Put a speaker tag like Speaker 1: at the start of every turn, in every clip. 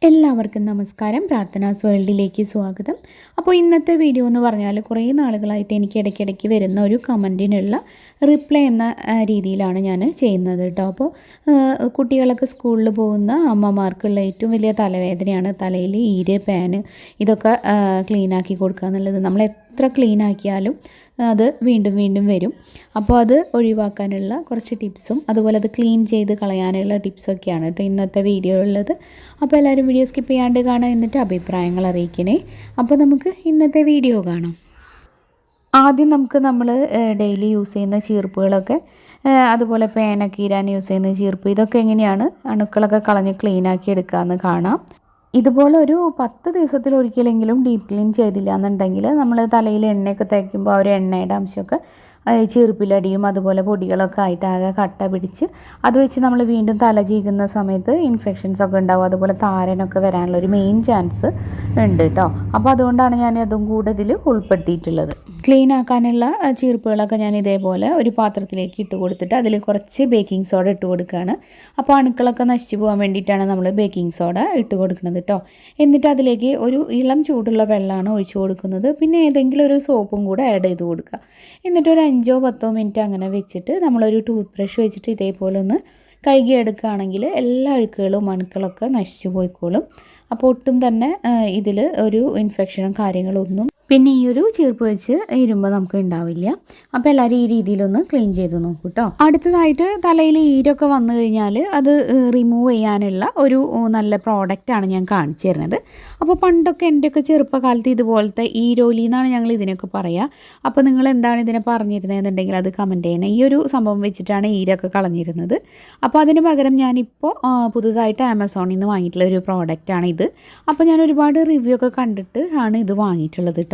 Speaker 1: എല്ലാവർക്കും നമസ്കാരം. പ്രാർത്ഥനാസ് വേൾഡിലേക്ക് സ്വാഗതം. അപ്പോൾ ഇന്നത്തെ വീഡിയോ എന്ന് പറഞ്ഞാൽ കുറേ നാളുകളായിട്ട് എനിക്ക് ഇടയ്ക്കിടയ്ക്ക് വരുന്ന ഒരു കമൻറ്റിനുള്ള റിപ്ലൈ എന്ന രീതിയിലാണ് ഞാൻ ചെയ്യുന്നത് കേട്ടോ. അപ്പോൾ കുട്ടികളൊക്കെ സ്കൂളിൽ പോകുന്ന അമ്മമാർക്കുള്ള ഏറ്റവും വലിയ തലവേദനയാണ് തലയിൽ ഈര്, പാന് ഇതൊക്കെ ക്ലീനാക്കി കൊടുക്കുക എന്നുള്ളത്. നമ്മൾ എത്ര ക്ലീനാക്കിയാലും അത് വീണ്ടും വീണ്ടും വരും. അപ്പോൾ അത് ഒഴിവാക്കാനുള്ള കുറച്ച് ടിപ്സും അതുപോലെ അത് ക്ലീൻ ചെയ്ത് കളയാനുള്ള ടിപ്സൊക്കെയാണ് കേട്ടോ ഇന്നത്തെ വീഡിയോ ഉള്ളത്. അപ്പോൾ എല്ലാവരും വീഡിയോ സ്കിപ്പ് ചെയ്യാണ്ട് കാണാം, എന്നിട്ട് അഭിപ്രായങ്ങൾ അറിയിക്കണേ. അപ്പോൾ നമുക്ക് ഇന്നത്തെ വീഡിയോ കാണാം. ആദ്യം നമ്മൾ ഡെയിലി യൂസ് ചെയ്യുന്ന ചീർപ്പുകളൊക്കെ അതുപോലെ പേനൊക്കെ ഇരാൻ യൂസ് ചെയ്യുന്ന ചീർപ്പ് ഇതൊക്കെ എങ്ങനെയാണ് അണുക്കളൊക്കെ കളഞ്ഞ് ക്ലീനാക്കി എടുക്കാമെന്ന് കാണാം. ഇതുപോലെ ഒരു 10 ദിവസത്തിലൊരിക്കലെങ്കിലും ഡീപ്പ് ക്ലീൻ ചെയ്തില്ല എന്നുണ്ടെങ്കിൽ നമ്മൾ തലയിൽ എണ്ണയൊക്കെ തേക്കുമ്പോൾ ആ ഒരു എണ്ണയുടെ അംശമൊക്കെ ചീർപ്പിലടിയും അതുപോലെ പൊടികളൊക്കെ ആയിട്ട് ആകെ കട്ട പിടിച്ച് അത് വെച്ച് നമ്മൾ വീണ്ടും തല ചീകുന്ന സമയത്ത് ഇൻഫെക്ഷൻസ് ഒക്കെ ഉണ്ടാവും. അതുപോലെ താരനൊക്കെ വരാനുള്ള ഒരു മെയിൻ ചാൻസ് ഉണ്ട് കേട്ടോ. അപ്പോൾ അതുകൊണ്ടാണ് ഞാൻ അതും കൂടെ ഇതിൽ ഉൾപ്പെടുത്തിയിട്ടുള്ളത്. ക്ലീൻ ആക്കാനുള്ള ചീർപ്പുകളൊക്കെ ഞാൻ ഇതേപോലെ ഒരു പാത്രത്തിലേക്ക് ഇട്ട് കൊടുത്തിട്ട് അതിൽ കുറച്ച് ബേക്കിംഗ് സോഡ ഇട്ട് കൊടുക്കുകയാണ്. അപ്പോൾ അണുക്കളൊക്കെ നശിച്ചു പോകാൻ വേണ്ടിയിട്ടാണ് നമ്മൾ ബേക്കിംഗ് സോഡ ഇട്ട് കൊടുക്കുന്നത് കേട്ടോ. എന്നിട്ട് അതിലേക്ക് ഒരു ഇളം ചൂടുള്ള വെള്ളമാണ് ഒഴിച്ചു കൊടുക്കുന്നത്. പിന്നെ ഏതെങ്കിലും ഒരു സോപ്പും കൂടെ ആഡ് ചെയ്ത് കൊടുക്കുക. എന്നിട്ട് ഒരു 5-10 മിനിറ്റ് അങ്ങനെ വെച്ചിട്ട് നമ്മളൊരു ടൂത്ത് ബ്രഷ് വെച്ചിട്ട് ഇതേപോലെ ഒന്ന് കഴുകിയെടുക്കുകയാണെങ്കിൽ എല്ലാ അഴുക്കുകളും അണുക്കളൊക്കെ നശിച്ചു പോയിക്കോളും. അപ്പോൾ ഒട്ടും തന്നെ ഇതിൽ ഒരു ഇൻഫെക്ഷനും കാര്യങ്ങളൊന്നും പിന്നെ ഈ ഒരു ചീർപ്പ് വെച്ച് ഇരുമ്പോൾ നമുക്ക് ഉണ്ടാവില്ല. അപ്പോൾ എല്ലാവരും ഈ രീതിയിലൊന്ന് ക്ലീൻ ചെയ്ത് നോക്കൂ കേട്ടോ. അടുത്തതായിട്ട് തലയിൽ ഈരൊക്കെ വന്നു കഴിഞ്ഞാൽ അത് റിമൂവ് ചെയ്യാനുള്ള ഒരു നല്ല പ്രോഡക്റ്റാണ് ഞാൻ കാണിച്ചു തരുന്നത്. അപ്പോൾ പണ്ടൊക്കെ എൻ്റെയൊക്കെ ചെറുപ്പകാലത്ത് ഇതുപോലത്തെ ഈരോലി എന്നാണ് ഞങ്ങൾ ഇതിനൊക്കെ പറയുക. അപ്പോൾ നിങ്ങൾ എന്താണ് ഇതിനെ പറഞ്ഞിരുന്നതെന്നുണ്ടെങ്കിൽ അത് കമൻറ്റ് ചെയ്യണേ. ഈ ഒരു സംഭവം വെച്ചിട്ടാണ് ഈരൊക്കെ കളഞ്ഞിരുന്നത്. അപ്പോൾ അതിന് പകരം ഞാനിപ്പോൾ പുതുതായിട്ട് ആമസോണിൽ നിന്ന് വാങ്ങിയിട്ടുള്ള ഒരു പ്രോഡക്റ്റാണ് ഇത്. അപ്പോൾ ഞാൻ ഒരുപാട് റിവ്യൂ ഒക്കെ കണ്ടിട്ട് ആണ് ഇത് വാങ്ങിയിട്ടുള്ളത് കേട്ടോ.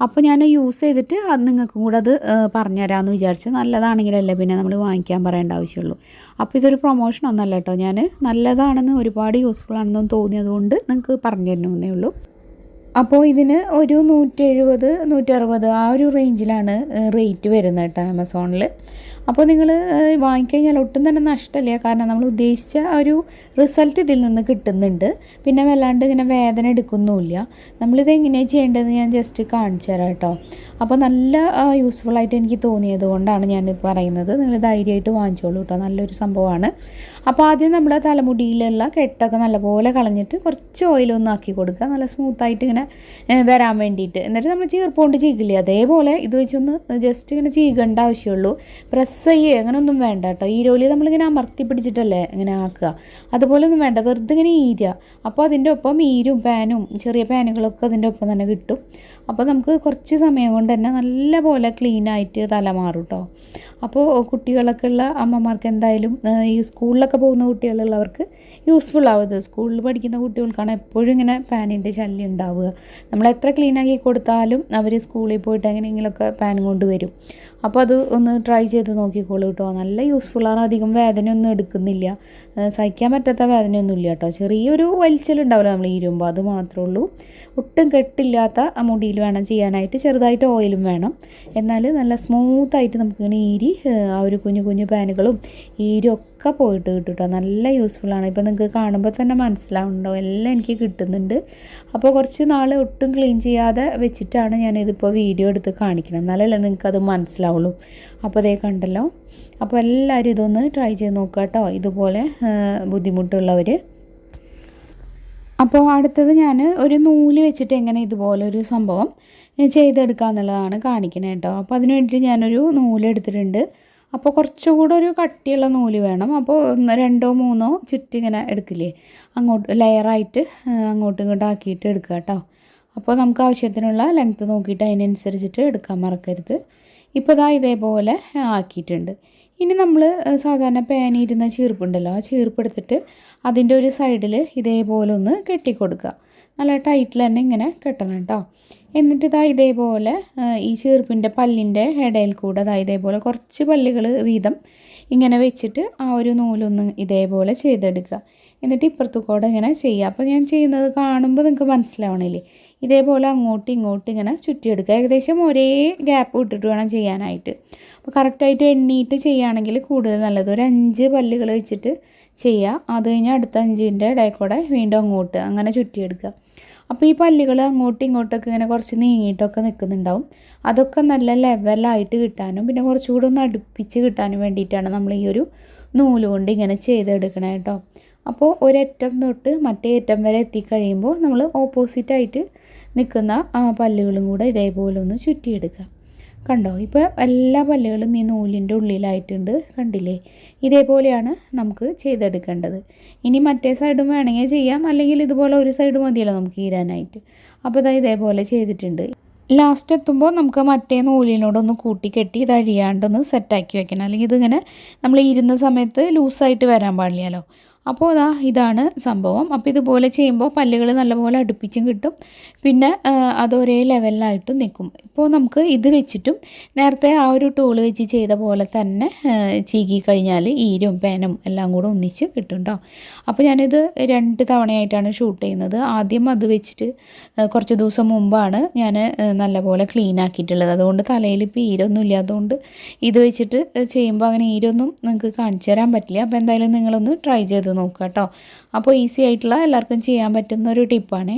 Speaker 1: അപ്പോൾ ഞാൻ യൂസ് ചെയ്തിട്ട് അത് നിങ്ങൾക്കും കൂടെ അത് പറഞ്ഞുതരാമെന്ന് വിചാരിച്ചു. നല്ലതാണെങ്കിലല്ലേ പിന്നെ നമ്മൾ വാങ്ങിക്കാൻ പറയേണ്ട ആവശ്യമുള്ളൂ. അപ്പോൾ ഇതൊരു പ്രൊമോഷൻ ഒന്നല്ല കേട്ടോ. ഞാൻ നല്ലതാണെന്ന് ഒരുപാട് യൂസ്ഫുൾ ആണെന്നും തോന്നിയതുകൊണ്ട് നിങ്ങൾക്ക് പറഞ്ഞു തരണമെന്നേ ഉള്ളൂ. അപ്പോൾ ഇതിന് ഒരു 170-160 ആ ഒരു റേഞ്ചിലാണ് റേറ്റ് വരുന്നത് കേട്ടോ ആമസോണിൽ. അപ്പോൾ നിങ്ങൾ വാങ്ങിക്കഴിഞ്ഞാൽ ഒട്ടും തന്നെ നഷ്ടമില്ല. കാരണം നമ്മൾ ഉദ്ദേശിച്ച ഒരു റിസൾട്ട് ഇതിൽ നിന്ന് കിട്ടുന്നുണ്ട്. പിന്നെ വല്ലാണ്ട് ഇങ്ങനെ വേദന എടുക്കുന്നുമില്ല. നമ്മളിത് എങ്ങനെയാണ് ചെയ്യേണ്ടതെന്ന് ഞാൻ ജസ്റ്റ് കാണിച്ചു തരാം കേട്ടോ. അപ്പോൾ നല്ല യൂസ്ഫുള്ളായിട്ട് എനിക്ക് തോന്നിയത് കൊണ്ടാണ് ഞാൻ പറയുന്നത്. നിങ്ങൾ ധൈര്യമായിട്ട് വാങ്ങിച്ചോളൂ കേട്ടോ. നല്ലൊരു സംഭവമാണ്. അപ്പോൾ ആദ്യം നമ്മുടെ തലമുടിയിലുള്ള കെട്ടൊക്കെ നല്ലപോലെ കളഞ്ഞിട്ട് കുറച്ച് ഓയിലൊന്നും ആക്കി കൊടുക്കുക, നല്ല സ്മൂത്തായിട്ട് ഇങ്ങനെ വരാൻ വേണ്ടിയിട്ട്. എന്നിട്ട് നമ്മൾ ചീർപ്പുകൊണ്ട് ചീകില്ലേ അതേപോലെ ഇത് വെച്ചൊന്ന് ജസ്റ്റ് ഇങ്ങനെ ചീകേണ്ട ആവശ്യമുള്ളൂ. പ്രസ് ചെയ്യേ അങ്ങനെയൊന്നും വേണ്ട കേട്ടോ. ഈരോലി നമ്മളിങ്ങനെ അമർത്തി പിടിച്ചിട്ടല്ലേ ഇങ്ങനെ ആക്കുക, അതുപോലെ ഒന്നും വേണ്ട. വെറുതെ ഇങ്ങനെ ഈരുക. അപ്പോൾ അതിൻ്റെ ഒപ്പം ഈരും പാനും ചെറിയ പാനുകളൊക്കെ അതിൻ്റെ ഒപ്പം തന്നെ കിട്ടും. അപ്പോൾ നമുക്ക് കുറച്ച് സമയം കൊണ്ട് തന്നെ നല്ല പോലെ ക്ലീനായിട്ട് തല മാറും കേട്ടോ. അപ്പോൾ കുട്ടികളൊക്കെ ഉള്ള അമ്മമാർക്ക് എന്തായാലും ഈ സ്കൂളിലൊക്കെ പോകുന്ന കുട്ടികളുള്ളവർക്ക് യൂസ്ഫുൾ ആവുന്നത്. സ്കൂളിൽ പഠിക്കുന്ന കുട്ടികൾക്കാണ് എപ്പോഴും ഇങ്ങനെ പാനിൻ്റെ ശല്യം ഉണ്ടാവുക. നമ്മൾ എത്ര ക്ലീനാക്കി കൊടുത്താലും അവർ സ്കൂളിൽ പോയിട്ട് എങ്ങനെയെങ്കിലുമൊക്കെ പാൻ കൊണ്ട് വരും. അപ്പോൾ അത് ഒന്ന് ട്രൈ ചെയ്ത് നോക്കിക്കോളൂ കേട്ടോ. നല്ല യൂസ്ഫുള്ളാണ്. അധികം വേദനയൊന്നും എടുക്കുന്നില്ല, സഹിക്കാൻ പറ്റാത്ത വേദനയൊന്നും ഇല്ല കേട്ടോ. ചെറിയൊരു വലിച്ചിലുണ്ടാവില്ല നമ്മൾ ഈരുമ്പോൾ, അത് മാത്രമേ ഉള്ളൂ. ഒട്ടും കെട്ടില്ലാത്ത മുടിയിൽ വേണം ചെയ്യാനായിട്ട്. ചെറുതായിട്ട് ഓയിലും വേണം. എന്നാൽ നല്ല സ്മൂത്തായിട്ട് നമുക്കിങ്ങനെ ഈരി ആ ഒരു കുഞ്ഞു കുഞ്ഞു പാനുകളും ഈരും ഒക്കെ പോയിട്ട് കിട്ടും കേട്ടോ. നല്ല യൂസ്ഫുള്ളാണ്. ഇപ്പോൾ നിങ്ങൾക്ക് കാണുമ്പോൾ തന്നെ മനസ്സിലാവുന്നുണ്ടോ, എല്ലാം എനിക്ക് കിട്ടുന്നുണ്ട്. അപ്പോൾ കുറച്ച് നാൾ ഒട്ടും ക്ലീൻ ചെയ്യാതെ വെച്ചിട്ടാണ് ഞാനിതിപ്പോൾ വീഡിയോ എടുത്ത് കാണിക്കണം. എന്നാലല്ലേ നിങ്ങൾക്കത് മനസ്സിലാവുള്ളൂ. അപ്പോൾ അതേ കണ്ടല്ലോ. അപ്പോൾ എല്ലാവരും ഇതൊന്ന് ട്രൈ ചെയ്ത് നോക്കുക കേട്ടോ, ഇതുപോലെ ബുദ്ധിമുട്ടുള്ളവർ. അപ്പോൾ അടുത്തത് ഞാൻ ഒരു നൂല് വെച്ചിട്ട് എങ്ങനെ ഇതുപോലെ ഒരു സംഭവം ചെയ്തെടുക്കുക എന്നുള്ളതാണ് കാണിക്കുന്നത് കേട്ടോ. അപ്പോൾ അതിന് വേണ്ടിയിട്ട് ഞാനൊരു നൂലെടുത്തിട്ടുണ്ട്. അപ്പോൾ കുറച്ചുകൂടെ ഒരു കട്ടിയുള്ള നൂല് വേണം. അപ്പോൾ 2-3 ചുറ്റിങ്ങനെ എടുക്കില്ലേ, അങ്ങോട്ട് ലെയറായിട്ട് അങ്ങോട്ടും ഇങ്ങോട്ടും ആക്കിയിട്ട് എടുക്കുക കേട്ടോ. അപ്പോൾ നമുക്ക് ആവശ്യത്തിനുള്ള ലെങ്ത്ത് നോക്കിയിട്ട് അതിനനുസരിച്ചിട്ട് എടുക്കാൻ മറക്കരുത്. ഇപ്പോൾ ഇതേപോലെ ആക്കിയിട്ടുണ്ട്. ഇനി നമ്മൾ സാധാരണ പേനിരുന്ന ചീർപ്പുണ്ടല്ലോ, ആ ചീർപ്പെടുത്തിട്ട് അതിൻ്റെ ഒരു സൈഡിൽ ഇതേപോലെ ഒന്ന് കെട്ടിക്കൊടുക്കുക. നല്ല ടൈറ്റിൽ തന്നെ ഇങ്ങനെ കെട്ടണം കേട്ടോ. എന്നിട്ട് ഇതേപോലെ ഈ ചീർപ്പിൻ്റെ പല്ലിൻ്റെ ഇടയിൽ കൂടെ ഇതേപോലെ കുറച്ച് പല്ലുകൾ വീതം ഇങ്ങനെ വെച്ചിട്ട് ആ ഒരു നൂലൊന്ന് ഇതേപോലെ ചെയ്തെടുക്കുക. എന്നിട്ട് ഇപ്പുറത്തു കൂടെ ഇങ്ങനെ ചെയ്യുക. അപ്പോൾ ഞാൻ ചെയ്യുന്നത് കാണുമ്പോൾ നിങ്ങൾക്ക് മനസ്സിലാവണില്ലേ, ഇതേപോലെ അങ്ങോട്ടും ഇങ്ങോട്ടും ഇങ്ങനെ ചുറ്റിയെടുക്കുക. ഏകദേശം ഒരേ ഗ്യാപ്പ് ഇട്ടിട്ട് വേണം ചെയ്യാനായിട്ട്. അപ്പോൾ കറക്റ്റായിട്ട് എണ്ണീട്ട് ചെയ്യുകയാണെങ്കിൽ കൂടുതൽ നല്ലത്. ഒരു 5 പല്ലുകൾ വെച്ചിട്ട് ചെയ്യുക. അത് കഴിഞ്ഞാൽ അടുത്ത 5ൻ്റെ ഇടയിൽ കൂടെ വീണ്ടും അങ്ങോട്ട് അങ്ങനെ ചുറ്റിയെടുക്കുക. അപ്പോൾ ഈ പല്ലുകൾ അങ്ങോട്ടും ഇങ്ങോട്ടൊക്കെ ഇങ്ങനെ കുറച്ച് നീങ്ങിയിട്ടൊക്കെ നിൽക്കുന്നുണ്ടാവും. അതൊക്കെ നല്ല ലെവലായിട്ട് കിട്ടാനും പിന്നെ കുറച്ചുകൂടെ ഒന്ന് അടുപ്പിച്ച് കിട്ടാനും വേണ്ടിയിട്ടാണ് നമ്മൾ ഈ ഒരു നൂല് കൊണ്ട് ഇങ്ങനെ ചെയ്തെടുക്കണേ കേട്ടോ. അപ്പോൾ ഒരറ്റം തൊട്ട് മറ്റേ അറ്റം വരെ എത്തിക്കഴിയുമ്പോൾ നമ്മൾ ഓപ്പോസിറ്റായിട്ട് നിൽക്കുന്ന പല്ലുകളും കൂടെ ഇതേപോലെ ഒന്ന് ചുറ്റിയെടുക്കുക. കണ്ടോ, ഇപ്പോൾ എല്ലാ പല്ലുകളും ഈ നൂലിൻ്റെ ഉള്ളിലായിട്ടുണ്ട്. കണ്ടില്ലേ, ഇതേപോലെയാണ് നമുക്ക് ചെയ്തെടുക്കേണ്ടത്. ഇനി മറ്റേ സൈഡും വേണമെങ്കിൽ ചെയ്യാം, അല്ലെങ്കിൽ ഇതുപോലെ ഒരു സൈഡ് മതിയല്ലോ നമുക്ക് ഈരാനായിട്ട്. അപ്പോൾ ഇതേപോലെ ചെയ്തിട്ടുണ്ട്. ലാസ്റ്റ് എത്തുമ്പോൾ നമുക്ക് മറ്റേ നൂലിനോടൊന്ന് കൂട്ടിക്കെട്ടി ഇത് അഴിയാണ്ടൊന്ന് സെറ്റാക്കി വെക്കണം. അല്ലെങ്കിൽ ഇതിങ്ങനെ നമ്മൾ ഇരുന്ന സമയത്ത് ലൂസായിട്ട് വരാൻ പാടില്ലല്ലോ. അപ്പോൾ ഇതാണ് സംഭവം. അപ്പോൾ ഇതുപോലെ ചെയ്യുമ്പോൾ പല്ലുകൾ നല്ലപോലെ അടുപ്പിച്ചും കിട്ടും, പിന്നെ അത് ഒരേ ലെവലിലായിട്ടും നിൽക്കും. ഇപ്പോൾ നമുക്ക് ഇത് വെച്ചിട്ടും നേരത്തെ ആ ഒരു ടൂൾ വെച്ച് ചെയ്ത പോലെ തന്നെ ചീകി കഴിഞ്ഞാൽ ഈരും പേനും എല്ലാം കൂടെ ഒന്നിച്ച് കിട്ടും കേട്ടോ. അപ്പോൾ ഞാനിത് 2 തവണയായിട്ടാണ് ഷൂട്ട് ചെയ്യുന്നത്. ആദ്യം അത് വെച്ചിട്ട് കുറച്ച് ദിവസം മുമ്പാണ് ഞാൻ നല്ലപോലെ ക്ലീൻ ആക്കിയിട്ടുള്ളത്. അതുകൊണ്ട് തലയിൽ ഇപ്പോൾ ഈരൊന്നും ഇല്ലാത്തതുകൊണ്ട് ഇത് വെച്ചിട്ട് ചെയ്യുമ്പോൾ അങ്ങനെ ഈരൊന്നും നിങ്ങൾക്ക് കാണിച്ചു തരാൻ പറ്റില്ല. അപ്പോൾ എന്തായാലും നിങ്ങളൊന്ന് ട്രൈ ചെയ്ത് നോക്കുക കേട്ടോ. അപ്പോൾ ഈസി ആയിട്ടുള്ള എല്ലാവർക്കും ചെയ്യാൻ പറ്റുന്ന ഒരു ടിപ്പാണ്.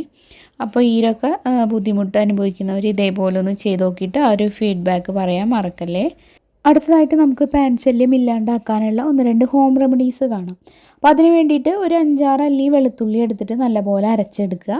Speaker 1: അപ്പോൾ ഈരൊക്കെ ബുദ്ധിമുട്ട് അനുഭവിക്കുന്നവർ ഇതേപോലെ ഒന്ന് ചെയ്ത് നോക്കിയിട്ട് ആ ഒരു ഫീഡ്ബാക്ക് പറയാൻ മറക്കല്ലേ. അടുത്തതായിട്ട് നമുക്ക് പാൻ ശല്യം ഇല്ലാണ്ടാക്കാനുള്ള 1-2 ഹോം റെമഡീസ് കാണാം. അപ്പോൾ അതിന് വേണ്ടിയിട്ട് ഒരു 5-6 അല്ലി വെളുത്തുള്ളി എടുത്തിട്ട് നല്ലപോലെ അരച്ചെടുക്കുക.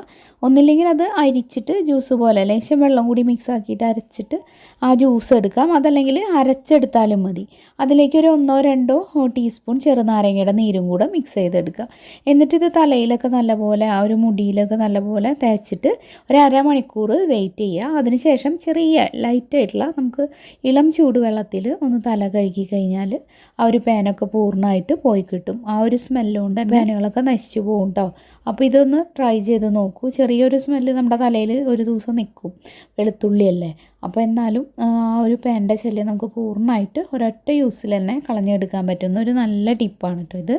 Speaker 1: ഒന്നില്ലെങ്കിൽ അത് അരിച്ചിട്ട് ജ്യൂസ് പോലെ ലേശം വെള്ളം കൂടി മിക്സ് ആക്കിയിട്ട് അരച്ചിട്ട് ആ ജ്യൂസ് എടുക്കാം. അതല്ലെങ്കിൽ അരച്ചെടുത്താലും മതി. അതിലേക്ക് ഒരു 1-2 ടീസ്പൂൺ ചെറുനാരങ്ങയുടെ നീരും കൂടെ മിക്സ് ചെയ്തെടുക്കുക. എന്നിട്ട് ഇത് തലയിലൊക്കെ നല്ലപോലെ ആ ഒരു മുടിയിലൊക്കെ നല്ലപോലെ തേച്ചിട്ട് ഒരു അരമണിക്കൂർ വെയിറ്റ് ചെയ്യുക. അതിനുശേഷം ചെറിയ ലൈറ്റായിട്ടുള്ള നമുക്ക് ഇളം ചൂടുവെള്ളത്തിൽ ഒന്ന് തല കഴുകി കഴിഞ്ഞാൽ ആ ഒരു പാനൊക്കെ പൂർണ്ണമായിട്ട് പോയി കിട്ടും. ആ ഒരു സ്മെല്ലുകൊണ്ട് പാനുകളൊക്കെ നശിച്ചു പോകും കേട്ടോ. അപ്പോൾ ഇതൊന്ന് ട്രൈ ചെയ്ത് നോക്കൂ. ചെറിയൊരു സ്മെല്ല് നമ്മുടെ തലയിൽ ഒരു ദിവസം നിൽക്കും, വെളുത്തുള്ളിയല്ലേ. അപ്പോൾ എന്നാലും ആ ഒരു പാനിൻ്റെ ശല്യം നമുക്ക് പൂർണ്ണമായിട്ട് ഒരൊറ്റ യൂസിൽ തന്നെ കളഞ്ഞെടുക്കാൻ പറ്റുന്ന ഒരു നല്ല ടിപ്പാണ് കേട്ടോ ഇത്.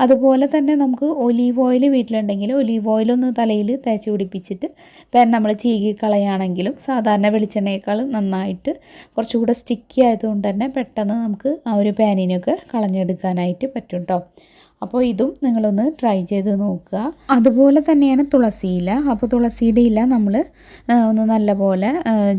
Speaker 1: അതുപോലെ തന്നെ നമുക്ക് ഒലീവ് ഓയിൽ വീട്ടിലുണ്ടെങ്കിൽ ഒലീവ് ഓയിലൊന്ന് തലയിൽ തേച്ച് പിടിപ്പിച്ചിട്ട് പാൻ നമ്മൾ ചീകി കളയുകയാണെങ്കിലും സാധാരണ വെളിച്ചെണ്ണയേക്കാൾ നന്നായിട്ട് കുറച്ചുകൂടെ സ്റ്റിക്കി ആയതുകൊണ്ട് തന്നെ പെട്ടെന്ന് നമുക്ക് ആ ഒരു പാനിനൊക്കെ കളഞ്ഞെടുക്കാനായിട്ട് പറ്റും കേട്ടോ. അപ്പോൾ ഇതും നിങ്ങളൊന്ന് ട്രൈ ചെയ്ത് നോക്കുക. അതുപോലെ തന്നെയാണ് തുളസിയില. അപ്പോൾ തുളസിയുടെ ഇല നമ്മൾ ഒന്ന് നല്ലപോലെ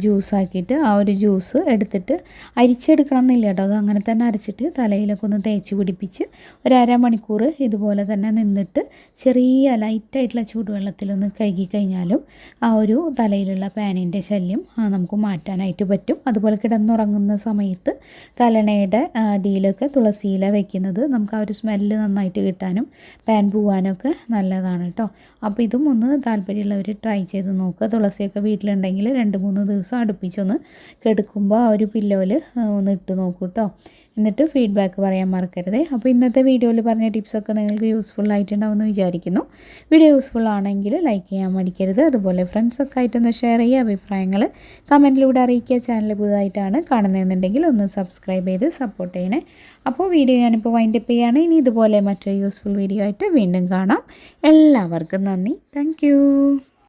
Speaker 1: ജ്യൂസാക്കിയിട്ട് ആ ഒരു ജ്യൂസ് എടുത്തിട്ട് അരിച്ചെടുക്കണം എന്നില്ല കേട്ടോ. അത് അങ്ങനെ തന്നെ അരച്ചിട്ട് തലയിലൊക്കെ ഒന്ന് തേച്ച് പിടിപ്പിച്ച് ഒരു അരമണിക്കൂർ ഇതുപോലെ തന്നെ നിന്നിട്ട് ചെറിയ ലൈറ്റായിട്ടുള്ള ചൂടുവെള്ളത്തിലൊന്ന് കഴുകി കഴിഞ്ഞാലും ആ ഒരു തലയിലുള്ള പാനിൻ്റെ ശല്യം നമുക്ക് മാറ്റാനായിട്ട് പറ്റും. അതുപോലെ കിടന്നുറങ്ങുന്ന സമയത്ത് തലണയുടെ അടിയിലൊക്കെ തുളസിയില വെക്കുന്നത് നമുക്ക് ആ ഒരു സ്മെല്ല് നന്നായിട്ട് കിട്ടാനും പാൻ പോവാനൊക്കെ നല്ലതാണ് കേട്ടോ. അപ്പോൾ ഇതും ഒന്ന് താല്പര്യമുള്ളവർ ട്രൈ ചെയ്ത് നോക്കുക. തുളസിയൊക്കെ വീട്ടിലുണ്ടെങ്കിൽ 2-3 ദിവസം അടുപ്പിച്ചൊന്ന് കിടക്കുമ്പോൾ ആ ഒരു പില്ലോയിൽ ഒന്ന് ഇട്ട് നോക്കൂ കേട്ടോ. എന്നിട്ട് ഫീഡ്ബാക്ക് പറയാൻ മറക്കരുത്. അപ്പോൾ ഇന്നത്തെ വീഡിയോയിൽ പറഞ്ഞ ടിപ്സൊക്കെ നിങ്ങൾക്ക് യൂസ്ഫുൾ ആയിട്ടുണ്ടാവുമെന്ന് വിചാരിക്കുന്നു. വീഡിയോ യൂസ്ഫുൾ ആണെങ്കിൽ ലൈക്ക് ചെയ്യാൻ മടിക്കരുത്. അതുപോലെ ഫ്രണ്ട്സൊക്കെ ആയിട്ടൊന്ന് ഷെയർ ചെയ്യുക. അഭിപ്രായങ്ങൾ കമൻറ്റിലൂടെ അറിയിക്കുക. ചാനൽ പുതുതായിട്ടാണ് കാണുന്നതെന്നുണ്ടെങ്കിൽ ഒന്ന് സബ്സ്ക്രൈബ് ചെയ്ത് സപ്പോർട്ട് ചെയ്യണേ. അപ്പോൾ വീഡിയോ ഞാനിപ്പോൾ വൈൻഡപ്പ് ചെയ്യുകയാണ്. ഇനി ഇതുപോലെ മറ്റൊരു യൂസ്ഫുൾ വീഡിയോ ആയിട്ട് വീണ്ടും കാണാം. എല്ലാവർക്കും നന്ദി. താങ്ക്